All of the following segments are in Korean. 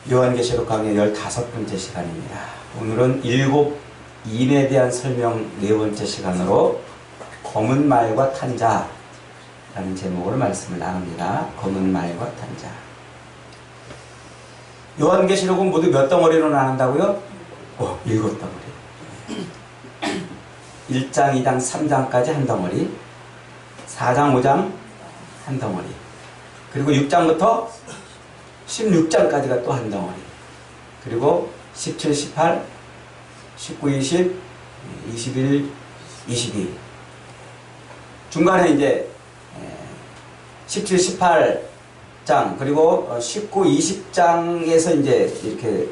요한계시록 강의 15번째 시간입니다. 오늘은 일곱 인에 대한 설명 4번째 시간으로 검은 말과 탄 자라는 제목으로 말씀을 나눕니다. 검은 말과 탄 자. 요한계시록은 모두 몇 덩어리로 나눈다고요? 7덩어리. 1장, 2장, 3장까지 한 덩어리, 4장, 5장 한 덩어리, 그리고 6장부터 16장까지가 또 한 덩어리, 그리고 17, 18, 19, 20, 21, 22. 중간에 이제 17, 18장, 그리고 19, 20장에서 이제 이렇게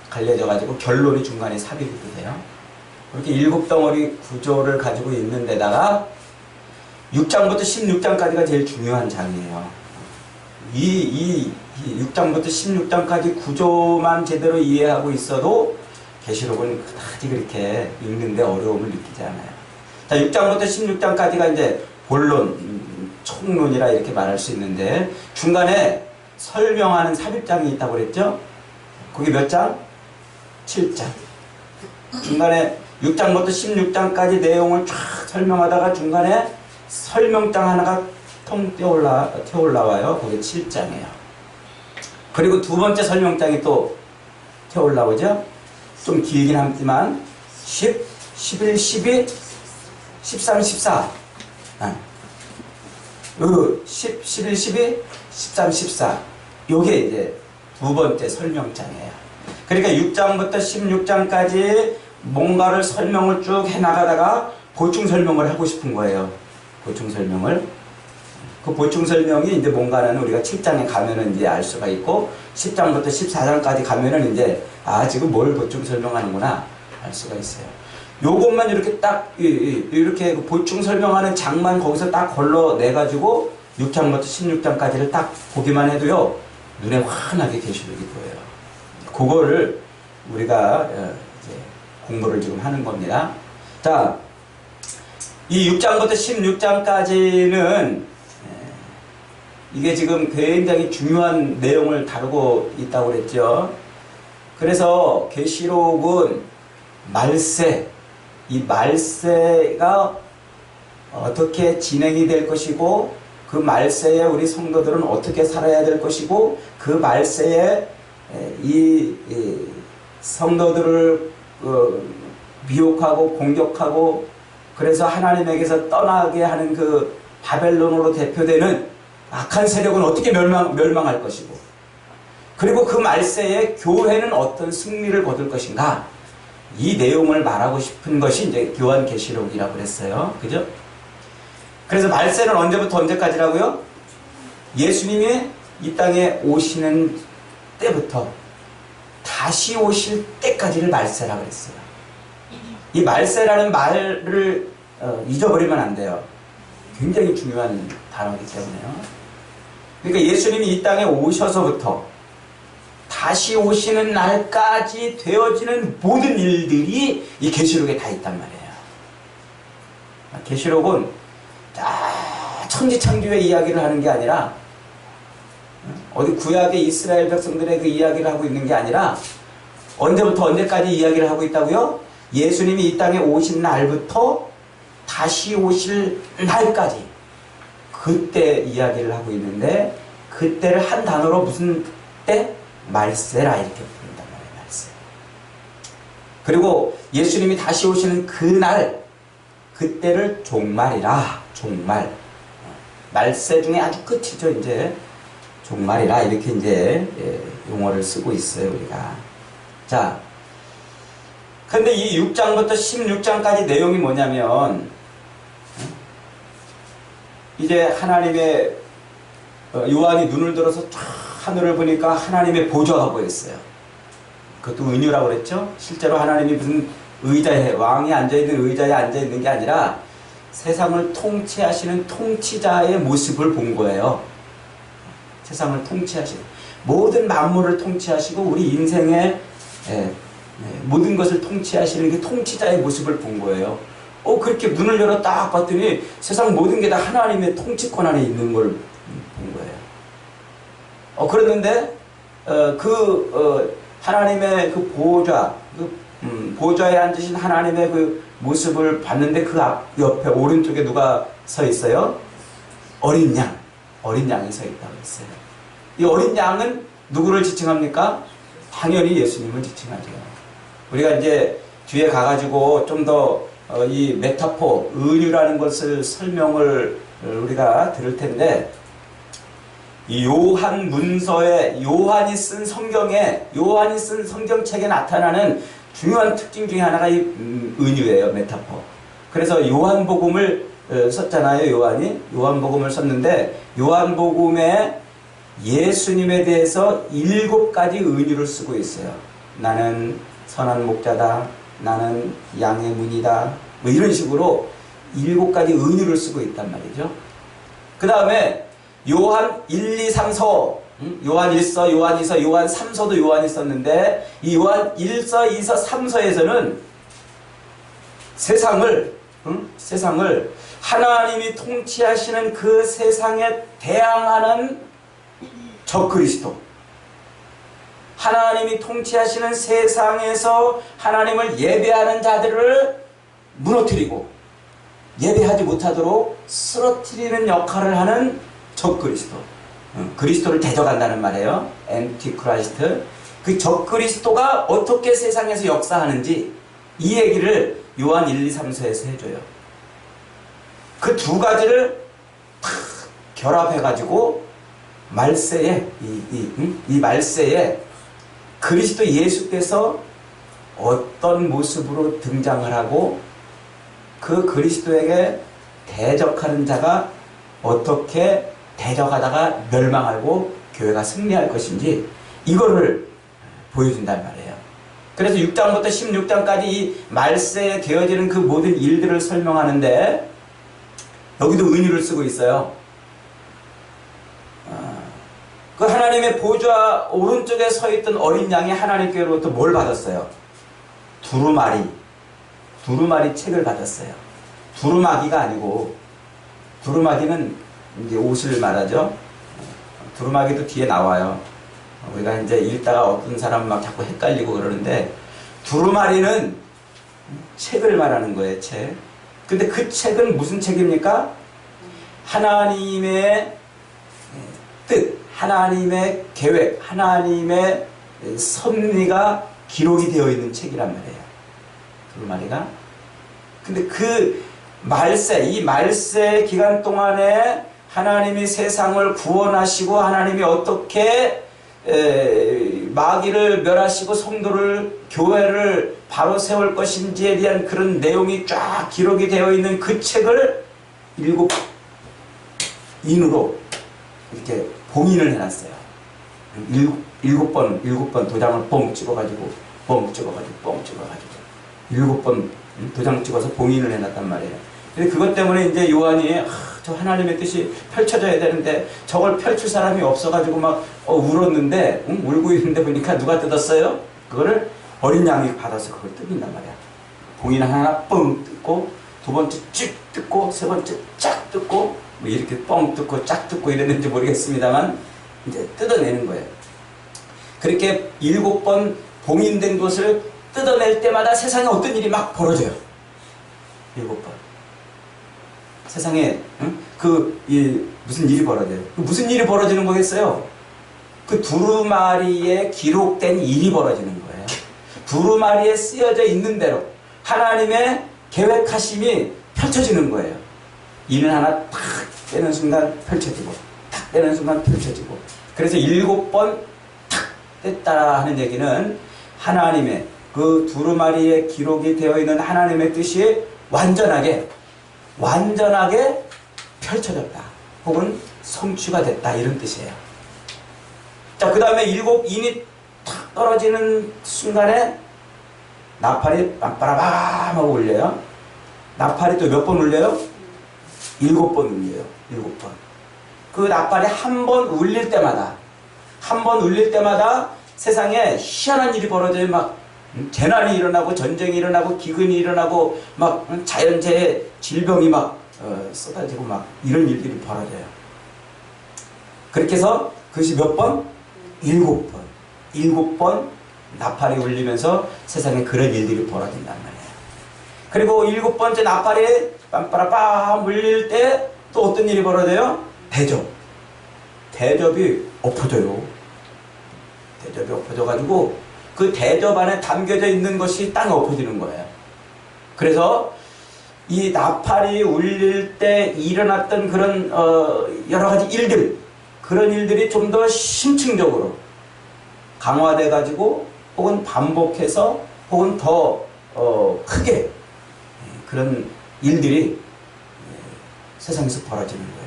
갈려져 가지고 결론이 중간에 삽입이 돼요. 그렇게 7덩어리 구조를 가지고 있는 데다가 6장부터 16장까지가 제일 중요한 장이에요. 이 6장부터 16장까지 구조만 제대로 이해하고 있어도 계시록은 그다지 그렇게 읽는데 어려움을 느끼지 않아요. 자, 6장부터 16장까지가 이제 본론, 총론이라 이렇게 말할 수 있는데 중간에 설명하는 삽입장이 있다고 그랬죠? 그게 몇 장? 7장. 중간에 6장부터 16장까지 내용을 쫙 설명하다가 중간에 설명장 하나가 통 튀어올라와요. 그게 7장이에요. 그리고 두 번째 설명장이 또 튀어올라오죠. 좀 길긴 하지만 10, 11, 12, 13, 14. 10, 11, 12, 13, 14. 요게 이제 두 번째 설명장이에요. 그러니까 6장부터 16장까지 뭔가를 설명을 쭉 해나가다가 보충 설명을 하고 싶은 거예요. 보충 설명을. 그 보충 설명이 이제 뭔가는 우리가 7장에 가면은 이제 알 수가 있고 10장부터 14장까지 가면은 이제 지금 뭘 보충 설명하는구나 알 수가 있어요. 요것만 이렇게 딱 이렇게 보충 설명하는 장만 거기서 딱 걸러내가지고 6장부터 16장까지를 딱 보기만 해도요 눈에 환하게 계시록이 보여요. 그거를 우리가 이제 공부를 지금 하는 겁니다. 자, 이 6장부터 16장까지는 이게 지금 굉장히 중요한 내용을 다루고 있다고 그랬죠. 그래서 계시록은 말세, 이 말세가 어떻게 진행이 될 것이고 그 말세에 우리 성도들은 어떻게 살아야 될 것이고 그 말세에 이 성도들을 미혹하고 공격하고 그래서 하나님에게서 떠나게 하는 그 바벨론으로 대표되는 악한 세력은 어떻게 멸망할 것이고 그리고 그 말세에 교회는 어떤 승리를 거둘 것인가 이 내용을 말하고 싶은 것이 이제 요한계시록이라고 그랬어요. 그죠? 그래서 말세는 언제부터 언제까지라고요? 예수님이 이 땅에 오시는 때부터 다시 오실 때까지를 말세라고 그랬어요. 이 말세라는 말을 잊어버리면 안 돼요. 굉장히 중요한 단어이기 때문에요. 그러니까 예수님이 이 땅에 오셔서부터 다시 오시는 날까지 되어지는 모든 일들이 이 계시록에 다 있단 말이에요. 계시록은 천지창조의 이야기를 하는 게 아니라 어디 구약의 이스라엘 백성들의 그 이야기를 하고 있는 게 아니라 언제부터 언제까지 이야기를 하고 있다고요? 예수님이 이 땅에 오신 날부터 다시 오실 날까지 그때 이야기를 하고 있는데 그때를 한 단어로 무슨 때? 말세라 이렇게 부른단 말이에요. 말세. 그리고 예수님이 다시 오시는 그날 그때를 종말이라 종말 말세 중에 아주 끝이죠. 이제 종말이라 이렇게 이제 용어를 쓰고 있어요. 우리가. 자, 근데 이 6장부터 16장까지 내용이 뭐냐면 이제 하나님의 요한이 눈을 들어서 쫙 하늘을 보니까 하나님의 보좌가 보였어요. 그것도 은유라고 그랬죠. 실제로 하나님이 무슨 의자에 왕이 앉아있는 의자에 앉아있는 게 아니라 세상을 통치하시는 통치자의 모습을 본 거예요. 세상을 통치하시는 모든 만물을 통치하시고 우리 인생의 모든 것을 통치하시는 그 통치자의 모습을 본 거예요. 그렇게 문을 열어 딱 봤더니 세상 모든 게 다 하나님의 통치권 안에 있는 걸 본 거예요. 그랬는데 하나님의 그 보좌, 보좌에 앉으신 하나님의 그 모습을 봤는데 그 옆에 오른쪽에 누가 서 있어요? 어린 양, 어린 양이 서 있다고 했어요. 이 어린 양은 누구를 지칭합니까? 당연히 예수님을 지칭하죠. 우리가 이제 뒤에 가가지고 좀 더 이 메타포, 은유라는 것을 설명을 우리가 들을 텐데, 이 요한 문서에 요한이 쓴 성경책에 나타나는 중요한 특징 중에 하나가 이 은유예요. 메타포. 그래서 요한복음을 썼잖아요. 요한복음을 썼는데 요한복음에 예수님에 대해서 7가지 은유를 쓰고 있어요. 나는 선한 목자다, 나는 양의 문이다, 뭐 이런 식으로 7가지 은유를 쓰고 있단 말이죠. 그 다음에 요한 1, 2, 3서, 요한 1서, 요한 2서, 요한 3서도 요한이 썼는데, 이 요한 1서, 2서, 3서에서는 세상을 하나님이 통치하시는 그 세상에 대항하는 적그리스도, 하나님이 통치하시는 세상에서 하나님을 예배하는 자들을 무너뜨리고 예배하지 못하도록 쓰러뜨리는 역할을 하는 적그리스도, 그리스도를 대적한다는 말이에요. 엔티크라이스트. 그 적그리스도가 어떻게 세상에서 역사하는지 이 얘기를 요한 1, 2, 3서에서 해줘요. 그 두 가지를 탁 결합해가지고 말세에 이 말세에 그리스도 예수께서 어떤 모습으로 등장을 하고 그 그리스도에게 대적하는 자가 어떻게 대적하다가 멸망하고 교회가 승리할 것인지 이거를 보여준단 말이에요. 그래서 6장부터 16장까지 이 말세에 되어지는 그 모든 일들을 설명하는데 여기도 은유를 쓰고 있어요. 그 하나님의 보좌 오른쪽에 서 있던 어린 양이 하나님께로부터 뭘 받았어요? 두루마리 책을 받았어요. 두루마기가 아니고, 두루마기는 이제 옷을 말하죠. 두루마기도 뒤에 나와요. 우리가 이제 읽다가 어떤 사람 막 자꾸 헷갈리고 그러는데, 두루마리는 책을 말하는 거예요, 책. 근데 그 책은 무슨 책입니까? 하나님의 뜻, 하나님의 계획, 하나님의 섭리가 기록이 되어 있는 책이란 말이에요. 두루마리가. 근데 그 이 말세 기간 동안에 하나님이 세상을 구원하시고 하나님이 어떻게 마귀를 멸하시고 성도를, 교회를 바로 세울 것인지에 대한 그런 내용이 쫙 기록이 되어 있는 그 책을 7인으로 이렇게 봉인을 해놨어요. 7번 도장을 뻥 찍어가지고 7번 도장 찍어서 봉인을 해놨단 말이에요. 근데 그것 때문에 이제 요한이 저 하나님의 뜻이 펼쳐져야 되는데 저걸 펼칠 사람이 없어가지고 막 울었는데 울고 있는데 보니까 누가 뜯었어요? 그거를 어린 양이 받아서 그걸 뜯는단 말이야. 봉인 하나 뻥 뜯고 두 번째 쭉 뜯고 세 번째 쫙 뜯고 뭐 이렇게 뻥 뜯고 쫙 뜯고 이랬는지 모르겠습니다만 이제 뜯어내는 거예요. 그렇게 7번 봉인된 것을 뜯어낼 때마다 세상에 어떤 일이 막 벌어져요. 7번. 세상에 무슨 일이 벌어져요. 무슨 일이 벌어지는 거겠어요? 그 두루마리에 기록된 일이 벌어지는 거예요. 두루마리에 쓰여져 있는 대로 하나님의 계획하심이 펼쳐지는 거예요. 일을 하나 탁 떼는 순간 펼쳐지고 탁 떼는 순간 펼쳐지고. 그래서 7번 탁 뗐다 하는 얘기는 하나님의 그 두루마리에 기록이 되어 있는 하나님의 뜻이 완전하게 펼쳐졌다 혹은 성취가 됐다 이런 뜻이에요. 자, 그 다음에 7인이 탁 떨어지는 순간에 나팔이 빰빠라밤 하고 울려요. 나팔이 또 몇 번 울려요? 7번 울려요. 7번. 그 나팔이 한 번 울릴 때마다 세상에 희한한 일이 벌어져요. 막 재난이 일어나고 전쟁이 일어나고 기근이 일어나고 막 자연재해 질병이 막 쏟아지고 막 이런 일들이 벌어져요. 그렇게 해서 그것이 몇 번? 7번. 7번 나팔이 울리면서 세상에 그런 일들이 벌어진단 말이에요. 그리고 7번째 나팔이 빰빠라빰 울릴 때 또 어떤 일이 벌어져요? 대접이 엎어져요. 대접이 엎어져가지고 그 대접 안에 담겨져 있는 것이 땅에 엎어지는 거예요. 그래서 이 나팔이 울릴 때 일어났던 그런 여러 가지 일들, 그런 일들이 좀 더 심층적으로 강화돼 가지고 혹은 반복해서 혹은 더 크게 그런 일들이 세상에서 벌어지는 거예요.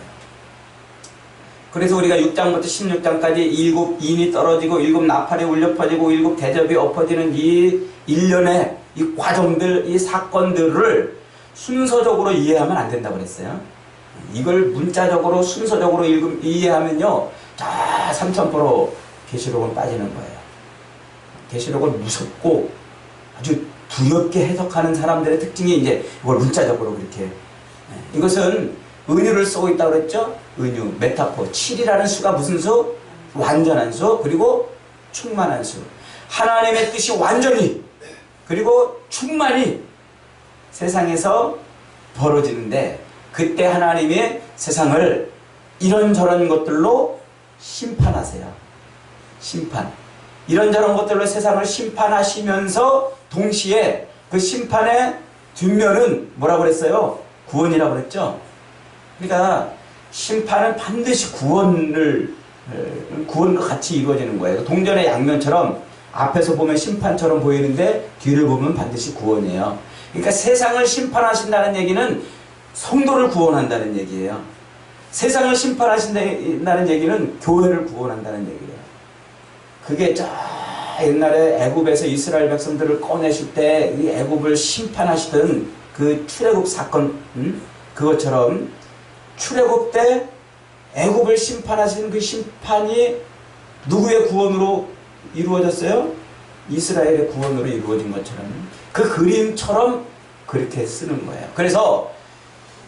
그래서 우리가 6장부터 16장까지 7 인이 떨어지고 7 나팔이 울려 퍼지고 7 대접이 엎어지는 이 일련의 이 과정들, 이 사건들을 순서적으로 이해하면 안 된다고 그랬어요. 이걸 문자적으로 순서적으로 이해하면요, 자 삼천포로 계시록은 빠지는 거예요. 계시록은 무섭고 아주 두렵게 해석하는 사람들의 특징이 이제 이걸 문자적으로 그렇게, 이것은 은유를 쓰고 있다고 그랬죠. 은유, 메타포. 7이라는 수가 무슨 수? 완전한 수, 그리고 충만한 수. 하나님의 뜻이 완전히 그리고 충만히 세상에서 벌어지는데, 그때 하나님이 세상을 이런저런 것들로 심판하세요. 심판. 이런저런 것들로 세상을 심판하시면서 동시에 그 심판의 뒷면은 뭐라고 그랬어요? 구원이라고 그랬죠. 그러니까 심판은 반드시 구원과 같이 이루어지는 거예요. 동전의 양면처럼 앞에서 보면 심판처럼 보이는데 뒤를 보면 반드시 구원이에요. 그러니까 세상을 심판하신다는 얘기는 성도를 구원한다는 얘기예요. 세상을 심판하신다는 얘기는 교회를 구원한다는 얘기예요. 그게 저 옛날에 애굽에서 이스라엘 백성들을 꺼내실 때 이 애굽을 심판하시던 그 출애굽 사건, 그것처럼 출애굽 때 애굽을 심판하신 그 심판이 누구의 구원으로 이루어졌어요? 이스라엘의 구원으로 이루어진 것처럼, 그 그림처럼 그렇게 쓰는 거예요. 그래서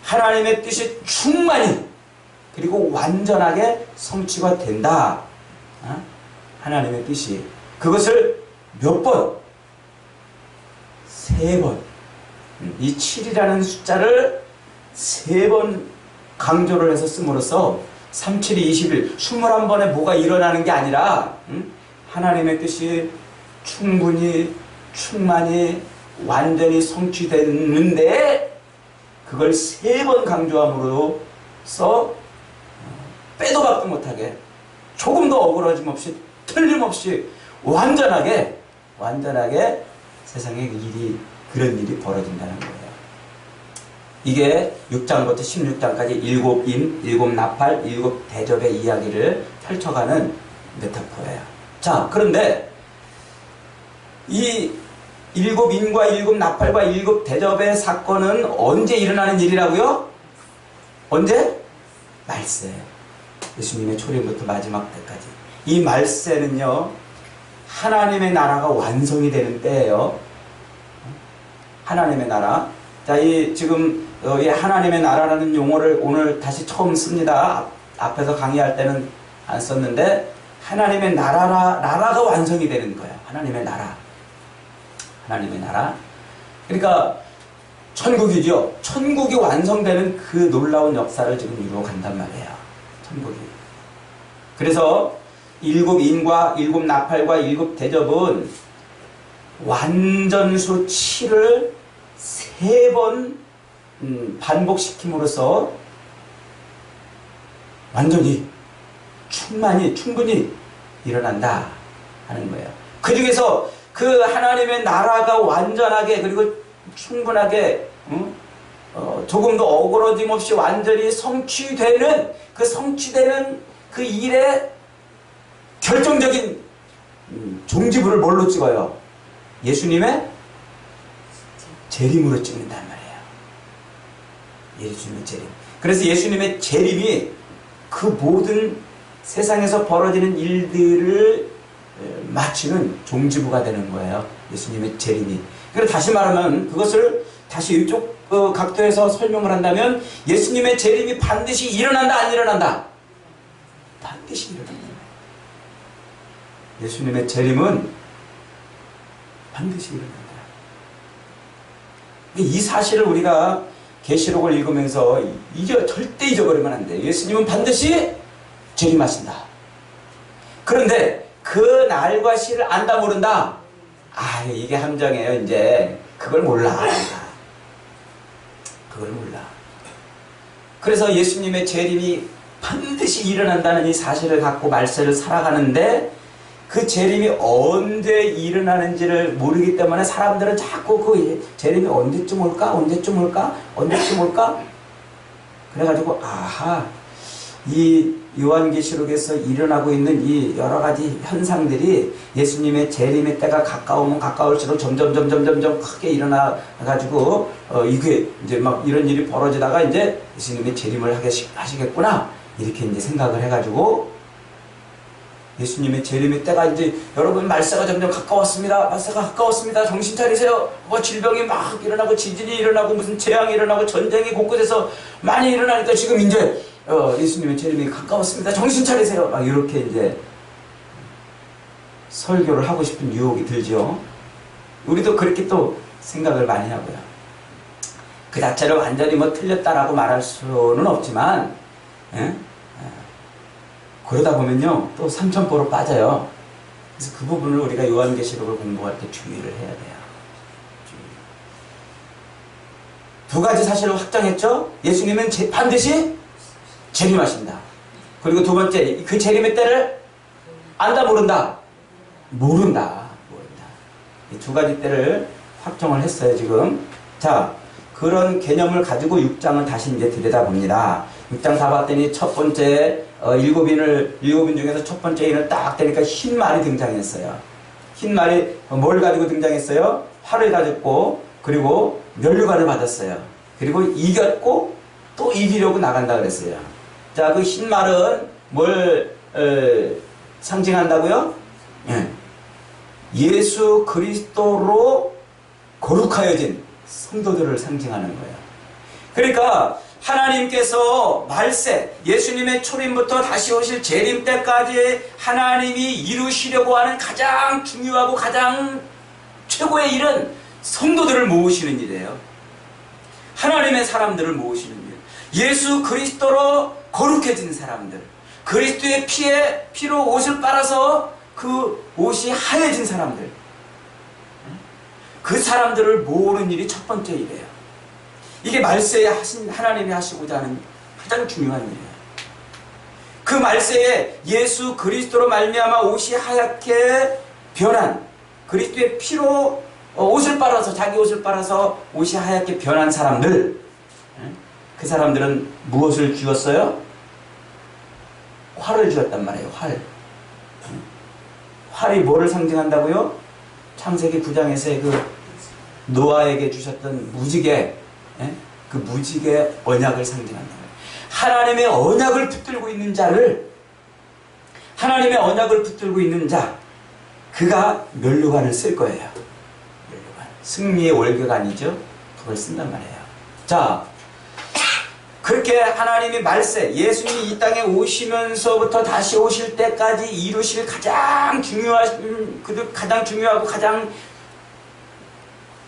하나님의 뜻이 충만히 그리고 완전하게 성취가 된다. 하나님의 뜻이. 그것을 몇 번? 3번. 이 7이라는 숫자를 3번 강조를 해서 씀으로써 3, 7이 21, 21번에 뭐가 일어나는 게 아니라 하나님의 뜻이 충분히 충만히 완전히 성취됐는데 그걸 3번 강조함으로써 빼도 박도 못하게 조금도 어그러짐 없이 틀림없이 완전하게 세상에 그런 일이 벌어진다는 거예요. 이게 6장부터 16장까지 7인, 7 나팔, 7 대접의 이야기를 펼쳐가는 메타포예요. 자, 그런데 이 7인과 7 나팔과 7 대접의 사건은 언제 일어나는 일이라고요? 언제? 말세. 예수님의 초림부터 마지막 때까지. 이 말세는요, 하나님의 나라가 완성이 되는 때예요. 하나님의 나라. 자, 지금 이 하나님의 나라라는 용어를 오늘 다시 처음 씁니다. 앞에서 강의할 때는 안 썼는데, 하나님의 나라가 완성이 되는 거예요. 하나님의 나라. 하나님의 나라. 그러니까 천국이죠. 천국이 완성되는 그 놀라운 역사를 지금 이루어간단 말이에요. 천국이. 그래서 7인과 7 나팔과 7 대접은 완전수 7을 3번 반복시킴으로써 완전히 충분히 일어난다 하는 거예요. 그 중에서 그 하나님의 나라가 완전하게 그리고 충분하게 조금도 어그러짐 없이 완전히 성취되는 그 일의 결정적인 종지부를 뭘로 찍어요? 예수님의 재림으로 찍는단 말이에요. 예수님의 재림. 그래서 예수님의 재림이 그 모든 세상에서 벌어지는 일들을 마치는 종지부가 되는 거예요. 예수님의 재림이. 그래서 다시 말하면 그것을 다시 이쪽 각도에서 설명을 한다면 예수님의 재림이 반드시 일어난다, 안 일어난다? 반드시 일어난다. 예수님의 재림은 반드시 일어난다. 이 사실을 우리가 계시록을 읽으면서 절대 잊어버리면 안 돼요. 예수님은 반드시 재림하신다. 그런데 그 날과 시를 안다 모른다. 이게 함정이에요. 이제 그걸 몰라. 그걸 몰라. 그래서 예수님의 재림이 반드시 일어난다는 이 사실을 갖고 말세를 살아가는데, 그 재림이 언제 일어나는지를 모르기 때문에 사람들은 자꾸 그 재림이 언제쯤 올까? 그래가지고 이 요한계시록에서 일어나고 있는 이 여러 가지 현상들이 예수님의 재림의 때가 가까우면 가까울수록 점점 크게 일어나가지고 이게 이제 막 이런 일이 벌어지다가 이제 예수님의 재림을 하시겠구나, 이렇게 이제 생각을 해가지고 예수님의 재림의 때가 이제 여러분 말세가 점점 가까웠습니다. 정신 차리세요. 질병이 막 일어나고 지진이 일어나고 무슨 재앙이 일어나고 전쟁이 곳곳에서 많이 일어나니까 지금 이제 예수님의 재림이 가까웠습니다. 정신 차리세요. 막 이렇게 이제 설교를 하고 싶은 유혹이 들죠. 우리도 그렇게 또 생각을 많이 하고요. 그 자체를 완전히 틀렸다라고 말할 수는 없지만, 그러다 보면요 또 삼천포로 빠져요. 그래서 그 부분을 우리가 요한계시록을 공부할 때 주의를 해야 돼요. 두 가지 사실을 확정했죠. 예수님은 반드시 재림하신다. 그리고 두 번째, 그 재림의 때를 안다 모른다. 이 두 가지 때를 확정을 했어요 지금. 자, 그런 개념을 가지고 6장을 다시 이제 들여다봅니다. 6장 다 봤더니 첫 번째 일곱 인 중에서 첫 번째 인을 딱 대니까 흰 말이 등장했어요. 흰 말이 뭘 가지고 등장했어요? 활을 가졌고, 그리고 면류관을 받았어요. 그리고 이겼고 또 이기려고 나간다 그랬어요. 자, 그 흰 말은 뭘 상징한다고요? 예수 그리스도로 거룩하여진 성도들을 상징하는 거예요. 그러니까 하나님께서 말세, 예수님의 초림부터 다시 오실 재림 때까지 하나님이 이루시려고 하는 가장 중요하고 가장 최고의 일은 성도들을 모으시는 일이에요. 하나님의 사람들을 모으시는 일. 예수 그리스도로 거룩해진 사람들, 그리스도의 피로 옷을 빨아서 그 옷이 하얘진 사람들, 그 사람들을 모으는 일이 첫 번째 일이에요. 이게 말세에 하나님이 하시고자 하는 가장 중요한 일이에요. 그 말세에 예수 그리스도로 말미암아 옷이 하얗게 변한, 그리스도의 피로 옷을 빨아서, 자기 옷을 빨아서 옷이 하얗게 변한 사람들, 그 사람들은 무엇을 주었어요? 활을 주었단 말이에요. 활이 뭐를 상징한다고요? 창세기 9장에서의 그 노아에게 주셨던 무지개, 그 무지개 언약을 상징한다. 하나님의 언약을 붙들고 있는 자를, 하나님의 언약을 붙들고 있는 자, 그가 면류관을 쓸 거예요. 면류관. 승리의 월계관이죠. 그걸 쓴단 말이에요. 자, 그렇게 하나님이 말세, 예수님이 이 땅에 오시면서부터 다시 오실 때까지 이루실 가장 중요하고 가장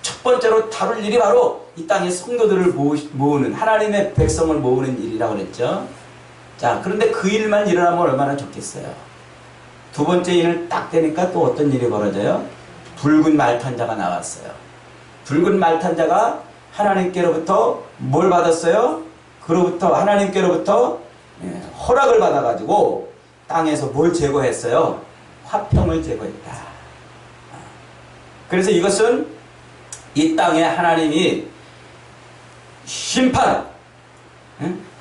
첫 번째로 다룰 일이 바로 이 땅의 성도들을 모으는, 하나님의 백성을 모으는 일이라고 그랬죠. 자, 그런데 그 일만 일어나면 얼마나 좋겠어요. 두 번째 일을 딱 되니까 또 어떤 일이 벌어져요? 붉은 말탄 자가 나왔어요. 붉은 말탄 자가 하나님께로부터 뭘 받았어요? 하나님께로부터 허락을 받아가지고 땅에서 뭘 제거했어요? 화평을 제거했다. 그래서 이것은 이 땅에 하나님이 심판,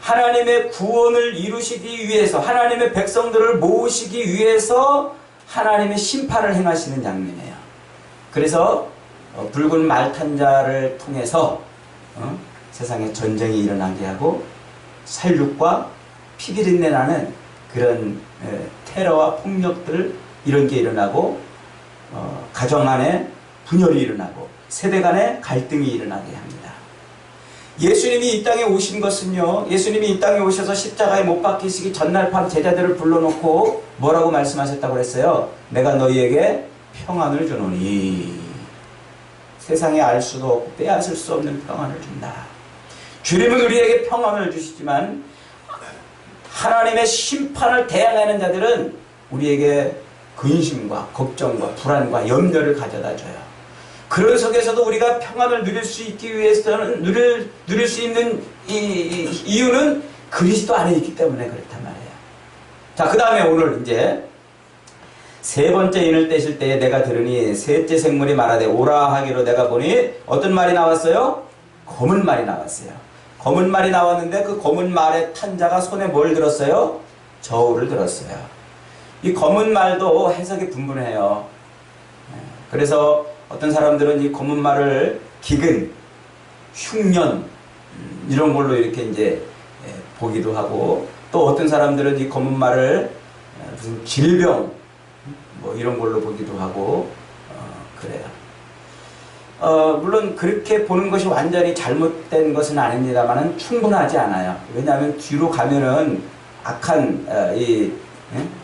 하나님의 구원을 이루시기 위해서, 하나님의 백성들을 모으시기 위해서 하나님의 심판을 행하시는 장면이에요. 그래서 붉은 말탄자를 통해서 세상에 전쟁이 일어나게 하고 살육과 피비린내 나는 그런 테러와 폭력들, 이런 게 일어나고 가정 안에 분열이 일어나고 세대 간에 갈등이 일어나게 합니다. 예수님이 이 땅에 오신 것은요, 예수님이 이 땅에 오셔서 십자가에 못 박히시기 전날 밤 제자들을 불러놓고 뭐라고 말씀하셨다고 그랬어요? 내가 너희에게 평안을 주노니. 세상에 알 수도 없고 빼앗을 수 없는 평안을 준다. 주님은 우리에게 평안을 주시지만 하나님의 심판을 대항하는 자들은 우리에게 근심과 걱정과 불안과 염려를 가져다 줘요. 그런 속에서도 우리가 평안을 누릴 수 있기 위해서는 누릴 수 있는 이유는 그리스도 안에 있기 때문에 그렇단 말이에요. 자, 그 다음에 오늘 이제 세 번째 인을 떼실 때에 내가 들으니 셋째 생물이 말하되 오라 하기로 내가 보니 어떤 말이 나왔어요? 검은 말이 나왔어요. 검은 말이 나왔는데 그 검은 말의 탄 자가 손에 뭘 들었어요? 저울을 들었어요. 이 검은 말도 해석이 분분해요. 그래서 어떤 사람들은 이 검은 말을 기근, 흉년 이런 걸로 이렇게 이제 보기도 하고, 또 어떤 사람들은 이 검은 말을 무슨 질병 뭐 이런 걸로 보기도 하고 그래요. 물론 그렇게 보는 것이 완전히 잘못된 것은 아닙니다만은 충분하지 않아요. 왜냐하면 뒤로 가면은 악한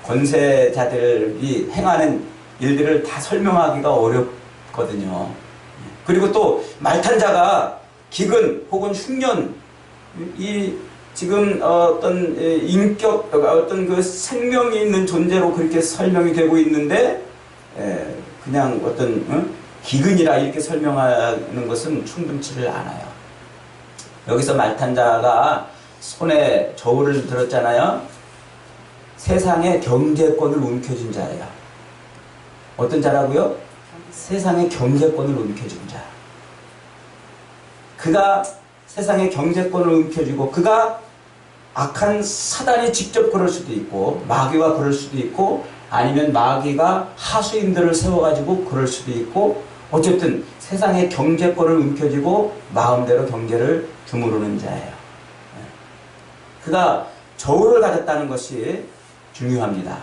권세자들이 행하는 일들을 다 설명하기가 어렵거든요. 그리고 또 말탄자가 기근 혹은 흉년, 이 지금 어떤 인격, 어떤 그 생명이 있는 존재로 그렇게 설명이 되고 있는데 그냥 어떤 기근이라 이렇게 설명하는 것은 충분치를 않아요. 여기서 말탄자가 손에 저울을 들었잖아요. 세상의 경제권을 움켜쥔 자예요. 어떤 자라고요? 세상의 경제권을 움켜쥔 자. 그가 세상의 경제권을 움켜쥐고 그가 악한 사단이 직접 그럴 수도 있고 마귀가 그럴 수도 있고 아니면 마귀가 하수인들을 세워가지고 그럴 수도 있고 어쨌든 세상의 경제권을 움켜쥐고 마음대로 경제를 주무르는 자예요. 그가 저울을 가졌다는 것이 중요합니다.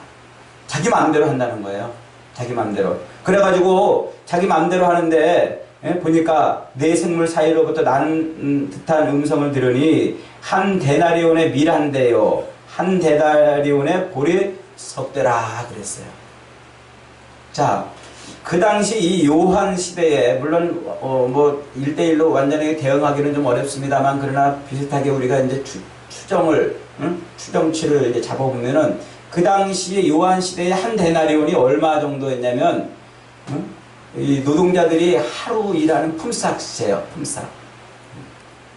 자기 마음대로 한다는 거예요. 자기 마음대로. 그래가지고 자기 마음대로 하는데 보니까 네 생물 사이로부터 나는 듯한 음성을 들으니 한 데나리온의 밀 한 대요 한 데나리온의 보리 석대라 그랬어요. 자, 그 당시 이 요한 시대에 물론 뭐 1대1로 완전히 대응하기는 좀 어렵습니다만 그러나 비슷하게 우리가 이제 추정치를 이제 잡아보면은 그 당시 요한 시대에 한 데나리온이 얼마 정도였냐면 이 노동자들이 하루 일하는 품삯이에요. 품삯.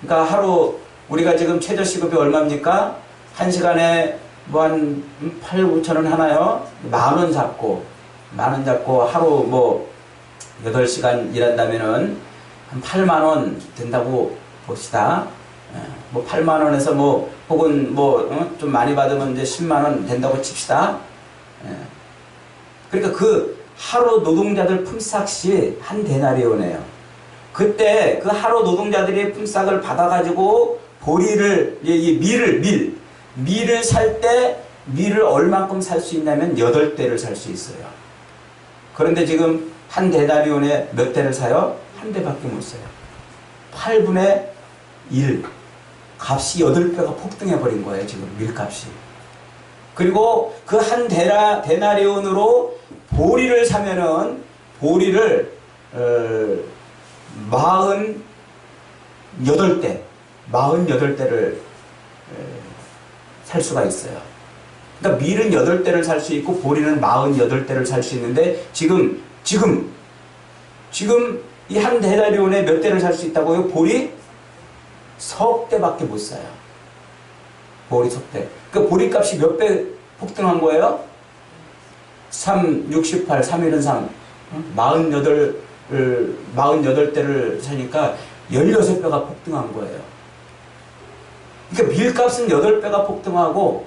그러니까 하루 우리가 지금 최저시급이 얼마입니까? 한 시간에 뭐 한 8, 9천 원 하나요? 만 원 잡고 하루 뭐 8시간 일한다면은 한 8만 원 된다고 봅시다. 뭐 8만 원에서 뭐 혹은 뭐 좀 많이 받으면 이제 10만 원 된다고 칩시다. 그러니까 그 하루 노동자들 품삯이 한 데나리온이에요. 그때 그 하루 노동자들이 품삯을 받아가지고 보리를, 밀을 살 때 밀을 얼만큼 살 수 있냐면 8대를 살 수 있어요. 그런데 지금 한 데나리온에 몇 대를 사요? 한 대밖에 못 사요. 8분의 1. 값이 8배가 폭등해버린 거예요. 지금 밀값이. 그리고 그 한 데나리온으로 보리를 사면은 보리를 48대를 살 수가 있어요. 그러니까 밀은 8대를 살 수 있고 보리는 48대를 살 수 있는데 지금 이 한 데나리온에 몇 대를 살 수 있다고요? 보리 석대밖에 못 사요. 보리 석대. 그러니까 보리값이 몇 배 폭등한 거예요? 3, 68, 3일은 3. 48대를 사니까 16배가 폭등한 거예요. 그러니까 밀값은 8배가 폭등하고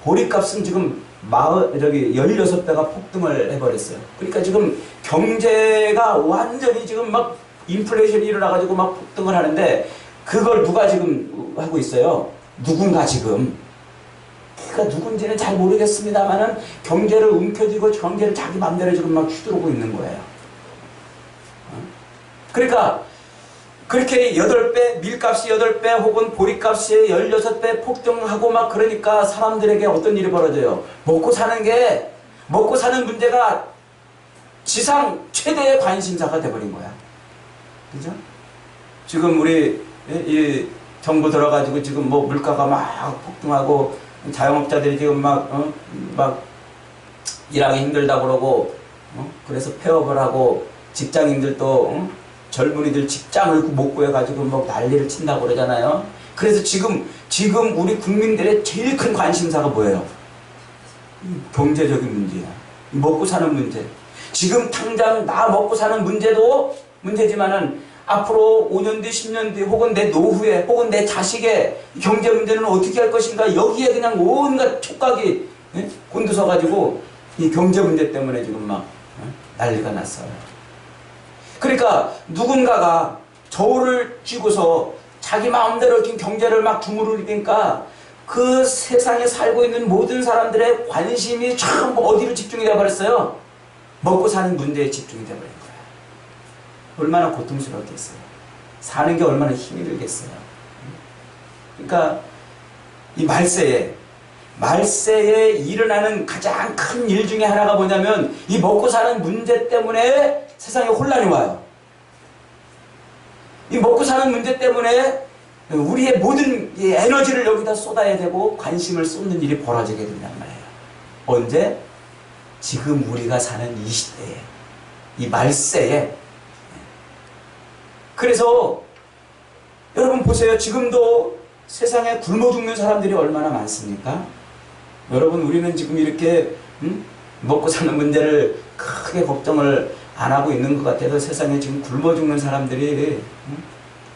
보리값은 지금 16배가 폭등을 해버렸어요. 그러니까 지금 경제가 완전히 지금 막 인플레이션이 일어나가지고 막 폭등을 하는데 그걸 누가 지금 하고 있어요? 누군가 지금. 그러니까 누군지는 잘 모르겠습니다만은 경제를 움켜쥐고 경제를 자기 맘대로 지금 막 휘두르고 있는 거예요. 그러니까 그렇게 8배, 밀값이 8배 혹은 보리값이 16배 폭등하고 막 그러니까 사람들에게 어떤 일이 벌어져요? 먹고 사는 문제가 지상 최대의 관심사가 돼버린 거야. 그죠? 지금 우리 이 정부 들어가지고 지금 뭐 물가가 막 폭등하고 자영업자들이 지금 막 일하기 힘들다고 그러고 그래서 폐업을 하고 직장인들도 젊은이들 직장을 못 구해가지고 막 난리를 친다고 그러잖아요. 그래서 지금 우리 국민들의 제일 큰 관심사가 뭐예요? 경제적인 문제야. 먹고 사는 문제. 지금 당장 나 먹고 사는 문제도 문제지만은 앞으로 5년 뒤, 10년 뒤, 혹은 내 노후에, 혹은 내 자식의 경제 문제는 어떻게 할 것인가, 여기에 그냥 온갖 촉각이 곤두서가지고 이 경제 문제 때문에 지금 막 난리가 났어요. 그러니까 누군가가 저울을 쥐고서 자기 마음대로 이렇게 경제를 막 주무르니까 그 세상에 살고 있는 모든 사람들의 관심이 전부 어디로 집중이 되어버렸어요? 먹고 사는 문제에 집중이 되어버린 거예요. 얼마나 고통스럽겠어요. 사는 게 얼마나 힘이 들겠어요. 그러니까 이 말세에 일어나는 가장 큰 일 중에 하나가 뭐냐면 이 먹고 사는 문제 때문에 세상에 혼란이 와요. 이 먹고 사는 문제 때문에 우리의 모든 에너지를 여기다 쏟아야 되고 관심을 쏟는 일이 벌어지게 된단 말이에요. 언제? 지금 우리가 사는 이 시대에, 이 말세에. 그래서 여러분 보세요. 지금도 세상에 굶어 죽는 사람들이 얼마나 많습니까? 여러분, 우리는 지금 이렇게 먹고 사는 문제를 크게 걱정을 안 하고 있는 것 같아도 세상에 지금 굶어 죽는 사람들이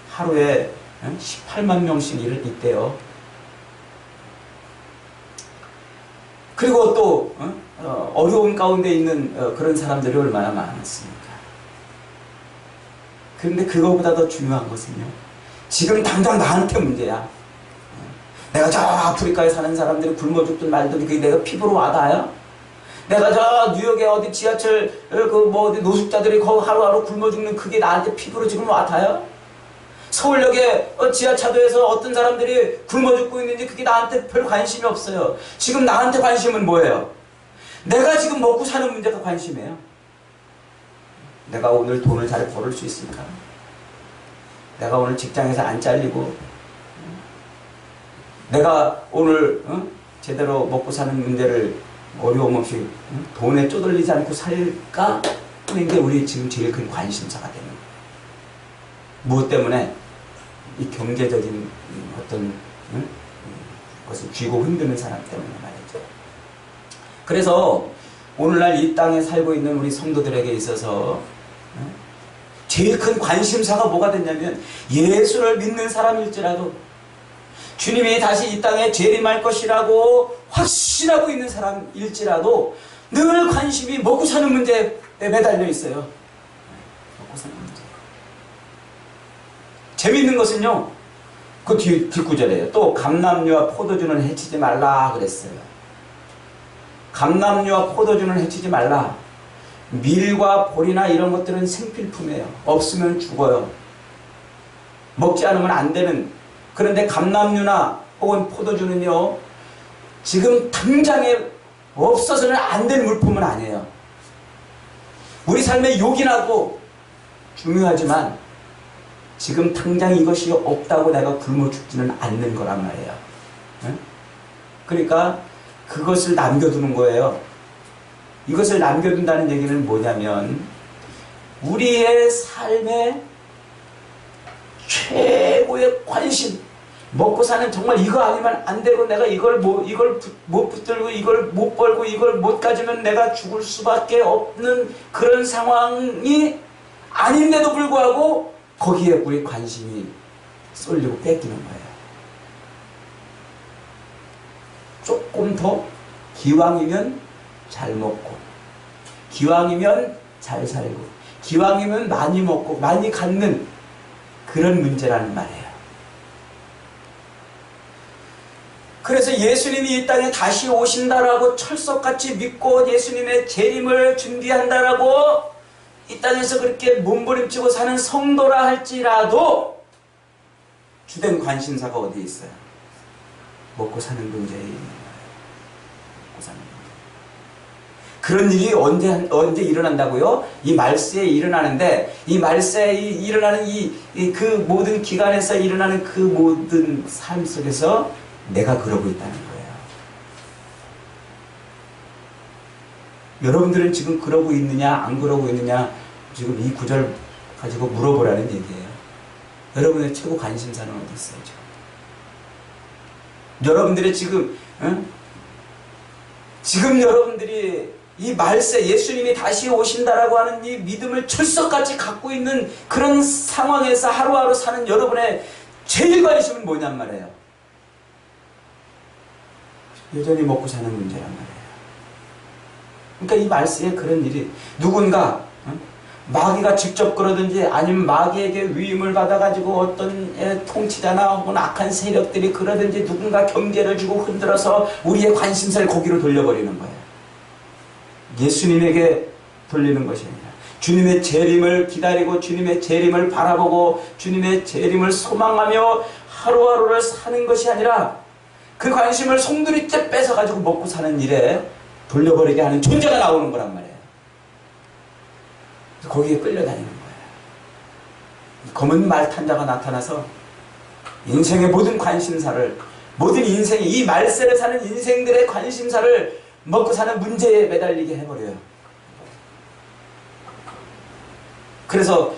하루에 18만 명씩 있대요. 그리고 또 어려움 가운데 있는 그런 사람들이 얼마나 많았습니까? 그런데 그거보다 더 중요한 것은요, 지금 당장 나한테 문제야. 내가 저 아프리카에 사는 사람들이 굶어 죽든 말든 그게 내가 피부로 와닿아요? 내가 저 뉴욕에 어디 지하철 어디 노숙자들이 거기 하루하루 굶어 죽는 그게 나한테 피부로 지금 와닿아요? 서울역에 지하차도에서 어떤 사람들이 굶어 죽고 있는지 그게 나한테 별 관심이 없어요. 지금 나한테 관심은 뭐예요? 내가 지금 먹고 사는 문제가 관심이에요. 내가 오늘 돈을 잘 벌을 수 있을까? 내가 오늘 직장에서 안 잘리고, 내가 오늘 제대로 먹고 사는 문제를 어려움 없이 돈에 쪼들리지 않고 살까? 하는 게 우리 지금 제일 큰 관심사가 되는 거예요. 무엇 때문에? 이 경제적인 어떤 것을 쥐고 흔드는 사람 때문에 말이죠. 그래서 오늘날 이 땅에 살고 있는 우리 성도들에게 있어서 제일 큰 관심사가 뭐가 됐냐면, 예수를 믿는 사람일지라도 주님이 다시 이 땅에 재림할 것이라고 확신하고 있는 사람일지라도 늘 관심이 먹고 사는 문제에 매달려 있어요. 먹고 사는 문제. 재미있는 것은요, 그 뒷구절이에요. 또 감람류와 포도주는 해치지 말라 그랬어요. 감람류와 포도주는 해치지 말라. 밀과 보리나 이런 것들은 생필품이에요. 없으면 죽어요. 먹지 않으면 안 되는. 그런데 감람류나 혹은 포도주는요, 지금 당장에 없어서는 안 될 물품은 아니에요. 우리 삶에 요긴하고 중요하지만 지금 당장 이것이 없다고 내가 굶어 죽지는 않는 거란 말이에요. 그러니까 그것을 남겨두는 거예요. 이것을 남겨둔다는 얘기는 뭐냐면, 우리의 삶의 최고의 관심, 먹고 사는, 정말 이거 아니면 안 되고 내가 이걸 못 붙들고 이걸 못 벌고 이걸 못 가지면 내가 죽을 수밖에 없는 그런 상황이 아닌데도 불구하고 거기에 우리 관심이 쏠리고 뺏기는 거예요. 조금 더 기왕이면 잘 먹고, 기왕이면 잘 살고, 기왕이면 많이 먹고 많이 갖는 그런 문제라는 말이에요. 그래서 예수님이 이 땅에 다시 오신다라고 철석같이 믿고 예수님의 재림을 준비한다라고 이 이 땅에서 그렇게 몸부림치고 사는 성도라 할지라도 주된 관심사가 어디에 있어요? 먹고 사는 문제에 있는 거예요. 먹고 사는 문제. 그런 일이 언제 일어난다고요? 이 말세에 일어나는데, 이 말세에 일어나는 그 모든 기간에서 일어나는 그 모든 삶 속에서 내가 그러고 있다는 거예요. 여러분들은 지금 그러고 있느냐 안 그러고 있느냐 지금 이 구절 가지고 물어보라는 얘기예요. 여러분의 최고 관심사는 어디 있어요? 지금? 여러분들의 지금 여러분들이 이 말세 예수님이 다시 오신다라고 하는 이 믿음을 철석같이 갖고 있는 그런 상황에서 하루하루 사는 여러분의 제일 관심은 뭐냔 말이에요. 여전히 먹고 사는 문제란 말이에요. 그러니까 이 말세에 그런 일이 누군가 마귀가 직접 그러든지 아니면 마귀에게 위임을 받아가지고 어떤 통치자나 혹은 악한 세력들이 그러든지 누군가 경계를 주고 흔들어서 우리의 관심사를 거기로 돌려버리는 거예요. 예수님에게 돌리는 것이 아니라 주님의 재림을 기다리고 주님의 재림을 바라보고 주님의 재림을 소망하며 하루하루를 사는 것이 아니라 그 관심을 송두리째 뺏어가지고 먹고 사는 일에 돌려버리게 하는 존재가 나오는 거란 말이에요. 거기에 끌려다니는 거예요. 검은 말탄자가 나타나서 인생의 모든 관심사를, 모든 인생의 이 말세를 사는 인생들의 관심사를 먹고 사는 문제에 매달리게 해버려요. 그래서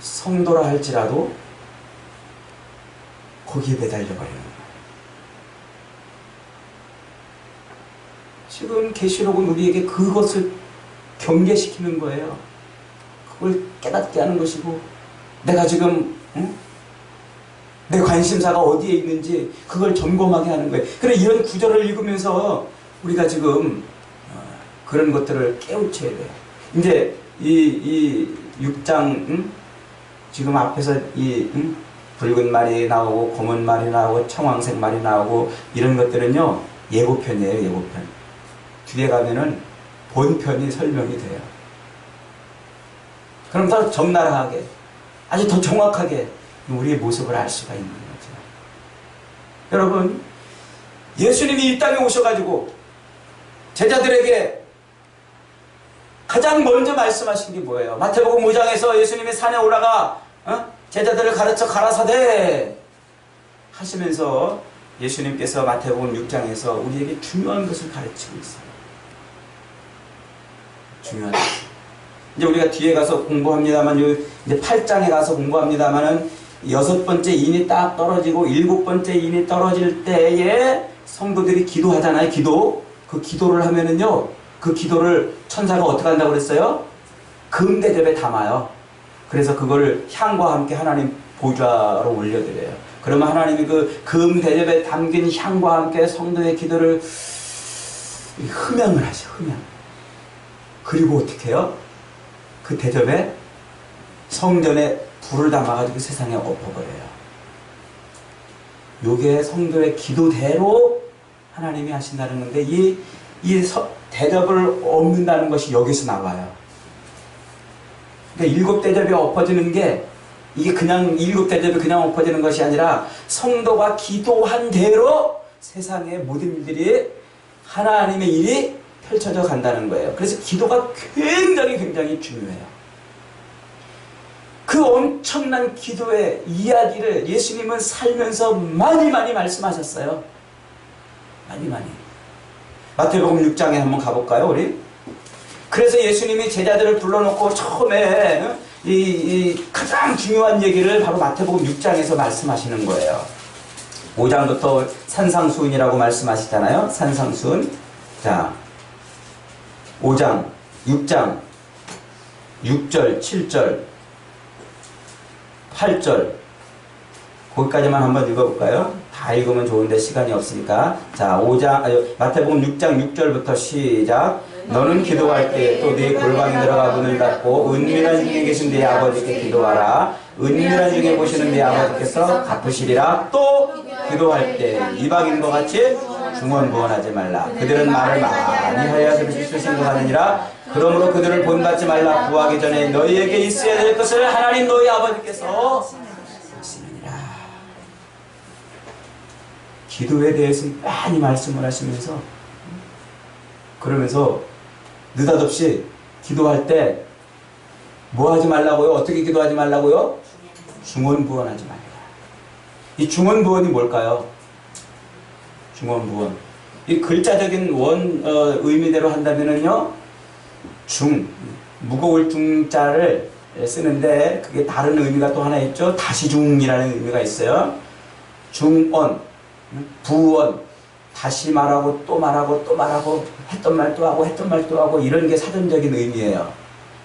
성도라 할지라도 거기에 매달려버리는 거예요. 지금 계시록은 우리에게 그것을 경계시키는 거예요. 그걸 깨닫게 하는 것이고, 내가 지금 내 관심사가 어디에 있는지 그걸 점검하게 하는 거예요. 그래, 이런 구절을 읽으면서 우리가 지금 그런 것들을 깨우쳐야 돼요. 이제 이 6장 지금 앞에서 붉은 말이 나오고 검은 말이 나오고 청황색 말이 나오고 이런 것들은요 예고편이에요. 예고편. 뒤에 가면은 본편이 설명이 돼요. 그럼 더 적나라하게, 아주 더 정확하게 우리의 모습을 알 수가 있는 거죠. 여러분, 예수님이 이 땅에 오셔가지고 제자들에게 가장 먼저 말씀하신 게 뭐예요? 마태복음 5장에서 예수님이 산에 올라가 제자들을 가르쳐 가라사대 하시면서 예수님께서 마태복음 6장에서 우리에게 중요한 것을 가르치고 있어요. 중요한 것. 이제 우리가 뒤에 가서 공부합니다만, 이제 8장에 가서 공부합니다만은 6번째 인이 딱 떨어지고 7번째 인이 떨어질 때에 성도들이 기도하잖아요. 기도. 그 기도를 하면은요, 그 기도를 천사가 어떻게 한다고 그랬어요? 금대접에 담아요. 그래서 그거를 향과 함께 하나님 보좌로 올려드려요. 그러면 하나님이 그 금대접에 담긴 향과 함께 성도의 기도를 흠양을 하죠. 흠양. 그리고 어떻게 해요? 그 대접에 성전에 불을 담아가지고 세상에 엎어버려요. 요게 성도의 기도대로 하나님이 하신다는 건데, 이 대접을 엎는다는 것이 여기서 나와요. 그러니까 7 대접이 엎어지는 게, 이게 그냥 7 대접이 그냥 엎어지는 것이 아니라 성도가 기도한 대로 세상의 모든 일들이 하나님의 일이 펼쳐져 간다는 거예요. 그래서 기도가 굉장히 중요해요. 그 엄청난 기도의 이야기를 예수님은 살면서 많이 말씀하셨어요. 많이. 마태복음 6장에 한번 가볼까요, 우리? 그래서 예수님이 제자들을 불러놓고 처음에 이 가장 중요한 얘기를 바로 마태복음 6장에서 말씀하시는 거예요. 5장부터 산상수훈이라고 말씀하시잖아요. 산상수훈. 자, 5장, 6장, 6절, 7절, 8절, 거기까지만 한번 읽어볼까요? 다 읽으면 좋은데 시간이 없으니까. 자, 마태복음 6장 6절부터 시작. 너는 기도할 때 또 네 골방에 들어가 문을 닫고 은밀한 중에 계신 네 아버지께 기도하라. 은밀한 중에 보시는 네 아버지께서 갚으시리라. 또 기도할 때 이방인과 같이 중언부언하지 말라. 그들은 말을 많이 하여 들으실 생각하느니라. 그러므로 그들을 본받지 말라. 구하기 전에 너희에게 있어야 될 것을 하나님 너희 아버지께서 하시느니라. 기도에 대해서 많이 말씀을 하시면서 그러면서 느닷없이 기도할 때 뭐 하지 말라고요? 어떻게 기도하지 말라고요? 중언부언하지 말라. 이 중언부언이 뭘까요? 중언부언. 이 글자적인 의미대로 한다면은요, 무거울 중자를 쓰는데 그게 다른 의미가 또 하나 있죠. 다시중이라는 의미가 있어요. 중언, 부언, 다시 말하고 또 말하고 또 말하고 했던 말도 하고 했던 말도 하고 이런 게 사전적인 의미예요.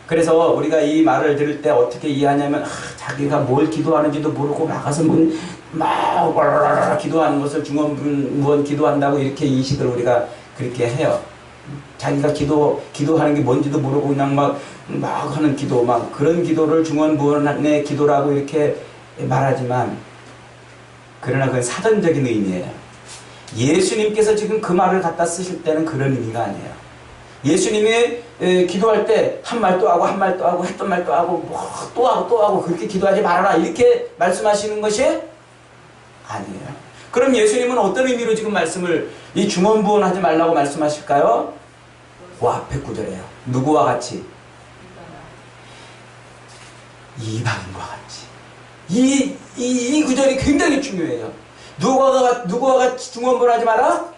그래서 우리가 이 말을 들을 때 어떻게 이해하냐면 자기가 뭘 기도하는지도 모르고 나가서 막 기도하는 것을 중언부언 기도한다고 이렇게 인식을 우리가 그렇게 해요. 자기가 기도하는 게 뭔지도 모르고 그냥 막 하는 기도, 막 그런 기도를 중언부언의 기도라고 이렇게 말하지만 그러나 그건 사전적인 의미예요. 예수님께서 지금 그 말을 갖다 쓰실 때는 그런 의미가 아니에요. 예수님이 기도할 때 한 말도 하고 한 말도 하고 했던 말도 하고 또 하고 또 하고 그렇게 기도하지 말아라 이렇게 말씀하시는 것이 아니에요. 그럼 예수님은 어떤 의미로 지금 말씀을 이 중언부언하지 말라고 말씀하실까요? 앞에 구절이에요. 누구와 같이? 이방인과 같이. 이 구절이 굉장히 중요해요. 누구와 같이 중언부언하지 마라?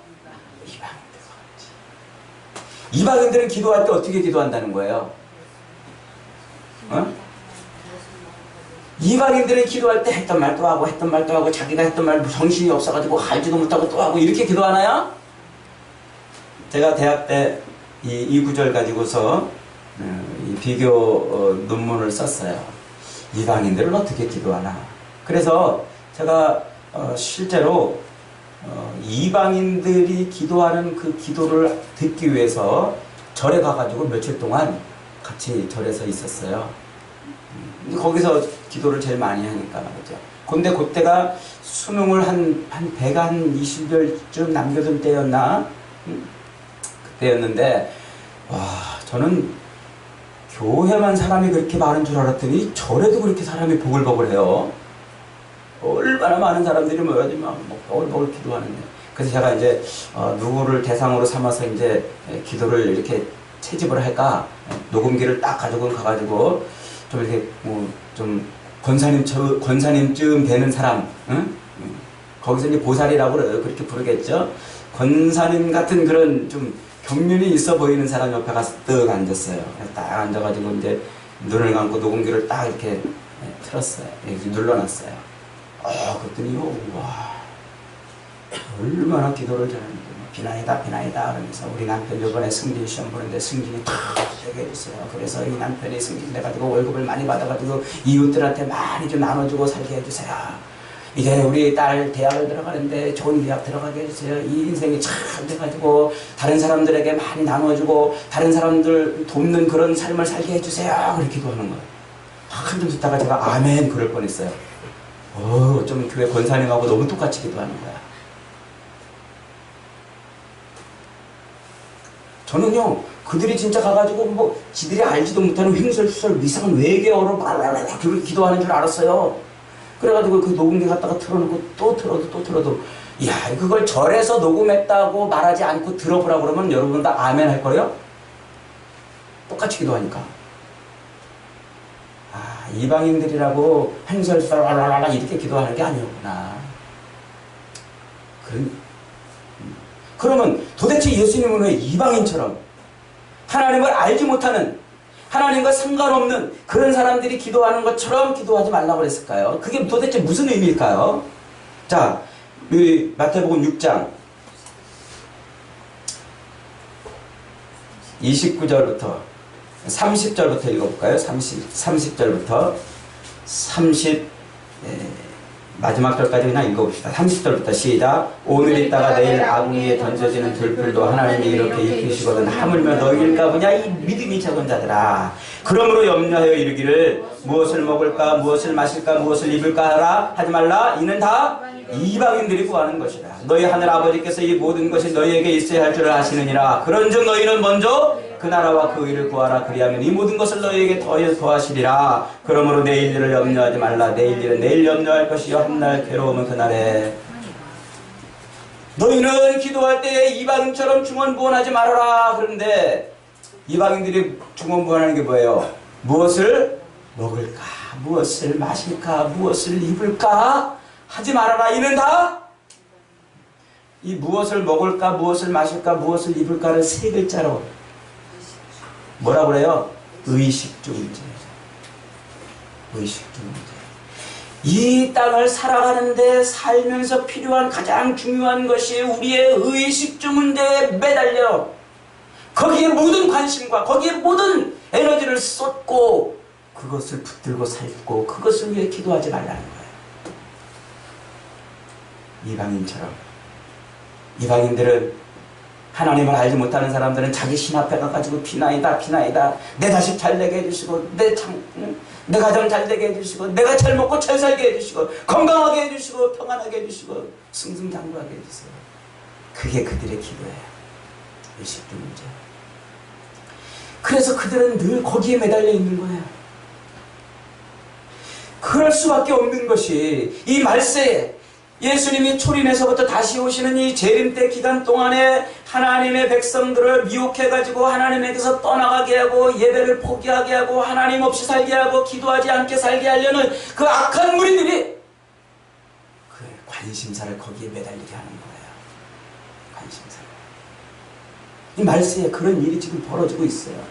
이방인들은 기도할 때 어떻게 기도한다는 거예요? 이방인들은 기도할 때 했던 말도 하고 자기가 했던 말 정신이 없어가지고 알지도 못하고 또 하고 이렇게 기도하나요? 제가 대학 때 이 구절 가지고서 이 비교 논문을 썼어요. 이방인들은 어떻게 기도하나. 그래서 제가 실제로 이방인들이 기도하는 그 기도를 듣기 위해서 절에 가가지고 며칠 동안 같이 절에서 있었어요. 거기서 기도를 제일 많이 하니까 그죠. 근데 그때가 수능을 배가 한 20여일쯤 남겨둔 때였나? 그때였는데 저는 교회만 사람이 그렇게 많은 줄 알았더니 절에도 그렇게 사람이 보글보글해요. 얼마나 많은 사람들이 모여지 막 버글버글 기도하는데. 그래서 제가 이제 누구를 대상으로 삼아서 이제 기도를 이렇게 채집을 할까 녹음기를 딱 가지고 가가지고 좀 이렇게 좀 권사님쯤 되는 사람, 응? 거기서 이제 보살이라고 그렇게 부르겠죠. 권사님 같은 그런 좀 경륜이 있어 보이는 사람 옆에 가서 떡 앉았어요. 딱 앉아가지고 이제 눈을 감고 녹음기를 딱 이렇게 틀었어요. 이렇게 눌러놨어요. 그랬더니 와 얼마나 기도를 잘하는데 비나이다 그러면서 우리 남편 이번에 승진 시험 보는데 승진이 탁 되게 있어요. 그래서 이 남편이 승진 돼가지고 월급을 많이 받아가지고 이웃들한테 많이 좀 나눠주고 살게 해주세요. 이제 우리 딸 대학을 들어가는데 좋은 대학 들어가게 해주세요. 이 인생이 참 돼가지고 다른 사람들에게 많이 나눠주고 다른 사람들 돕는 그런 삶을 살게 해주세요. 그렇게 기도하는 거예요. 한참 듣다가 제가 아멘 그럴 뻔했어요. 어쩌면 교회 권사님하고 너무 똑같이 기도하는 거야. 저는요, 그들이 진짜 가가지고 지들이 알지도 못하는 횡설수설 이상한 외계어로 그렇게 기도하는 줄 알았어요. 그래가지고 그 녹음기 갖다가 틀어놓고 또 틀어도 이야, 그걸 절에서 녹음했다고 말하지 않고 들어보라 그러면 여러분 다 아멘 할 거예요? 똑같이 기도하니까. 이방인들이라고 횡설수설 이렇게 기도하는 게 아니었구나. 그러면 도대체 예수님은 왜 이방인처럼 하나님을 알지 못하는 하나님과 상관없는 그런 사람들이 기도하는 것처럼 기도하지 말라고 그랬을까요? 그게 도대체 무슨 의미일까요? 자, 우리 마태복음 6장 29절부터 30절부터 읽어볼까요? 30절부터 마지막 절까지 그냥 읽어봅시다. 30절부터 시작. 오늘 있다가 내일 아궁이에 던져지는 들풀도 하나님이 이렇게 입히시거든 하물며 너희일까 보냐 이 믿음이 적은 자들아. 그러므로 염려하여 이르기를 무엇을 먹을까 무엇을 마실까 무엇을 입을까 하라 하지 말라. 이는 다 이방인들이 구하는 것이다. 너희 하늘 아버지께서 이 모든 것이 너희에게 있어야 할 줄을 아시느니라. 그런즉 너희는 먼저 그 나라와 그 의를 구하라. 그리하면 이 모든 것을 너희에게 더하시리라. 그러므로 내일 일을 염려하지 말라. 내일 일은 내일 염려할 것이요 한 날 괴로움은 그날에. 너희는 기도할 때에 이방인처럼 중언부언하지 말아라. 그런데 이방인들이 중언부언하는 게 뭐예요? 무엇을 먹을까? 무엇을 마실까? 무엇을 입을까? 하지 말아라. 이는 다 이 무엇을 먹을까? 무엇을 마실까? 무엇을 입을까를 세 글자로 뭐라고 그래요? 의식주 문제. 의식주 문제. 이 땅을 살아가는데 살면서 필요한 가장 중요한 것이 우리의 의식주 문제에 매달려 거기에 모든 관심과 거기에 모든 에너지를 쏟고 그것을 붙들고 살고 그것을 위해 기도하지 말라는 거예요. 이방인들은 하나님을 알지 못하는 사람들은 자기 신 앞에 가가지고 비나이다 내 자식 잘 되게 해주시고 내 가정 잘 되게 해주시고 내가 잘 먹고 잘 살게 해주시고 건강하게 해주시고 평안하게 해주시고 승승장구하게 해주세요. 그게 그들의 기도예요. 의식주 문제. 그래서 그들은 늘 거기에 매달려 있는 거예요. 그럴 수밖에 없는 것이 이 말세에 예수님이 초림에서부터 다시 오시는 이 재림 때 기간 동안에 하나님의 백성들을 미혹해가지고 하나님에게서 떠나가게 하고 예배를 포기하게 하고 하나님 없이 살게 하고 기도하지 않게 살게 하려는 그 악한 무리들이 그 관심사를 거기에 매달리게 하는 거예요. 관심사를. 이 말세에 그런 일이 지금 벌어지고 있어요.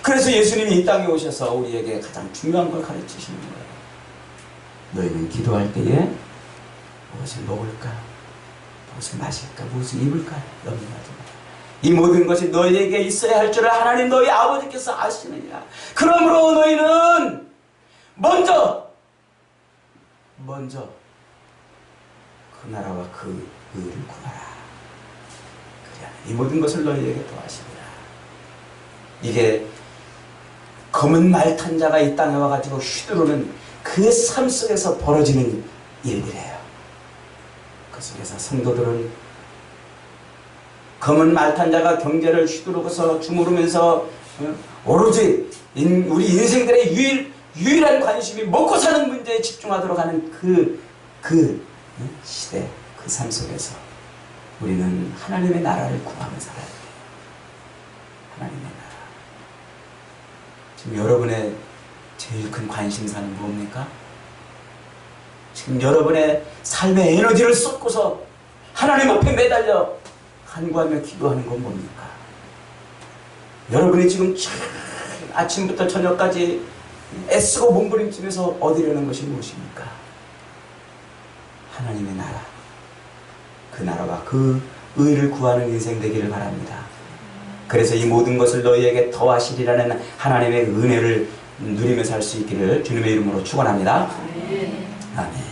그래서 예수님이 이 땅에 오셔서 우리에게 가장 중요한 걸 가르치시는 거예요. 너희는 기도할 때에 무엇을 먹을까? 무엇을 마실까? 무엇을 입을까? 염려하지 마라. 이 모든 것이 너희에게 있어야 할 줄을 하나님 너희 아버지께서 아시느니라. 그러므로 너희는 먼저 그 나라와 그 의를 구하라. 그래야 이 모든 것을 너희에게 더하시리라. 이게 검은 말 탄 자가 이 땅에 와가지고 휘두르는 그 삶 속에서 벌어지는 일들이에요. 그 속에서 성도들은 검은 말 탄 자가 경제를 휘두르고서 주무르면서 오로지 우리 인생들의 유일한 관심이 먹고 사는 문제에 집중하도록 하는 그 시대, 그 삶 속에서 우리는 하나님의 나라를 구하며 살아야 돼요. 하나님의 나라. 지금 여러분의 제일 큰 관심사는 뭡니까? 지금 여러분의 삶의 에너지를 쏟고서 하나님 앞에 매달려 간구하며 기도하는 건 뭡니까? 여러분이 지금 아침부터 저녁까지 애쓰고 몸부림치면서 얻으려는 것이 무엇입니까? 하나님의 나라. 그 나라와 그 의를 구하는 인생 되기를 바랍니다. 그래서 이 모든 것을 너희에게 더하시리라는 하나님의 은혜를 누리며 살 수 있기를 주님의 이름으로 축원합니다. 아멘.